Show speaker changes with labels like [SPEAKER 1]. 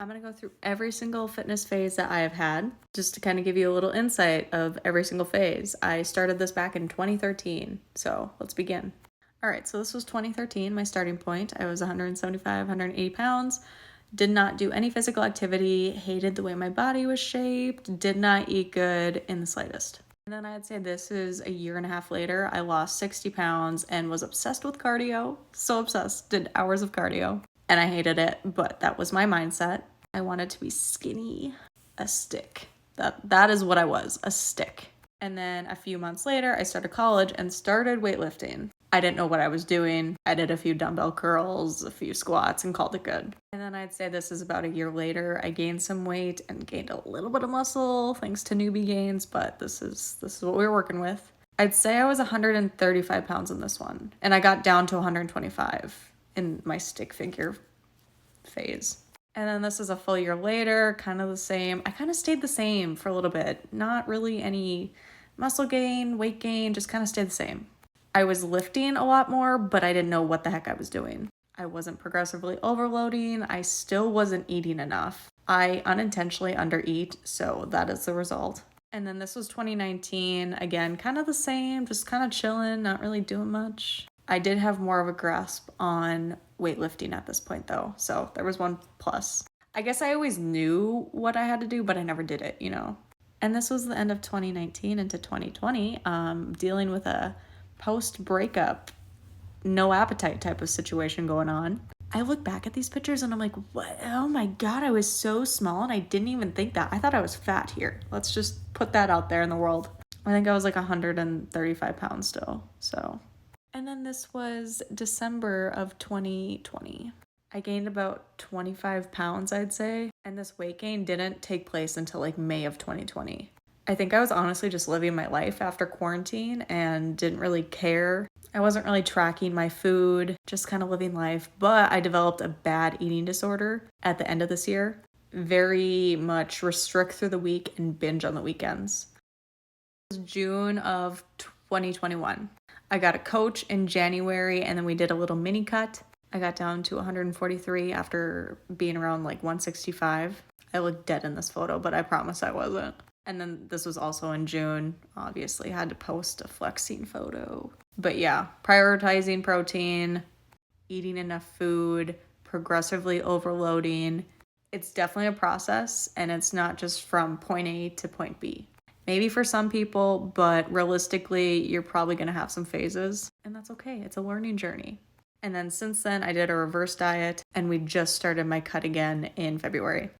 [SPEAKER 1] I'm going to go through every single fitness phase that I have had, just to kind of give you a little insight of every single phase. I started this back in 2013, so let's begin. All right, so this was 2013, my starting point. I was 175, 180 pounds, did not do any physical activity, hated the way my body was shaped, did not eat good in the slightest. And then I'd say this is a year and a half later, I lost 60 pounds and was obsessed with cardio. So obsessed, did hours of cardio. And I hated it, but that was my mindset. I wanted to be skinny, a stick. That is what I was, a stick. And then a few months later, I started college and started weightlifting. I didn't know what I was doing. I did a few dumbbell curls, a few squats, and called it good. And then I'd say this is about a year later. I gained some weight and gained a little bit of muscle thanks to newbie gains, but this is what we were working with. I'd say I was 135 pounds in this one, and I got down to 125 in my stick figure phase. And then this is a full year later, kind of the same. I kind of stayed the same for a little bit. Not really any muscle gain, weight gain, just kind of stayed the same. I was lifting a lot more, but I didn't know what the heck I was doing. I wasn't progressively overloading. I still wasn't eating enough. I unintentionally undereat, so that is the result. And then this was 2019. Again, kind of the same, just kind of chilling, not really doing much. I did have more of a grasp on weightlifting at this point though, so there was one plus. I guess I always knew what I had to do, but I never did it, you know. And this was the end of 2019 into 2020, dealing with a post-breakup, no appetite type of situation going on. I look back at these pictures and I'm like, what? Oh my God, I was so small and I didn't even think that. I thought I was fat here. Let's just put that out there in the world. I think I was like 135 pounds still, so. And then this was December of 2020. I gained about 25 pounds, I'd say. And this weight gain didn't take place until like May of 2020. I think I was honestly just living my life after quarantine and didn't really care. I wasn't really tracking my food, just kind of living life. But I developed a bad eating disorder at the end of this year. Very much restrict through the week and binge on the weekends. It was June of 2021. I got a coach in January and then we did a little mini cut. I got down to 143 after being around like 165. I look dead in this photo, but I promise I wasn't. And then this was also in June. Obviously had to post a flexing photo. But yeah, prioritizing protein, eating enough food, progressively overloading. It's definitely a process and it's not just from point A to point B. Maybe for some people, but realistically, you're probably going to have some phases, and that's okay. It's a learning journey. And then since then, I did a reverse diet, and we just started my cut again in February.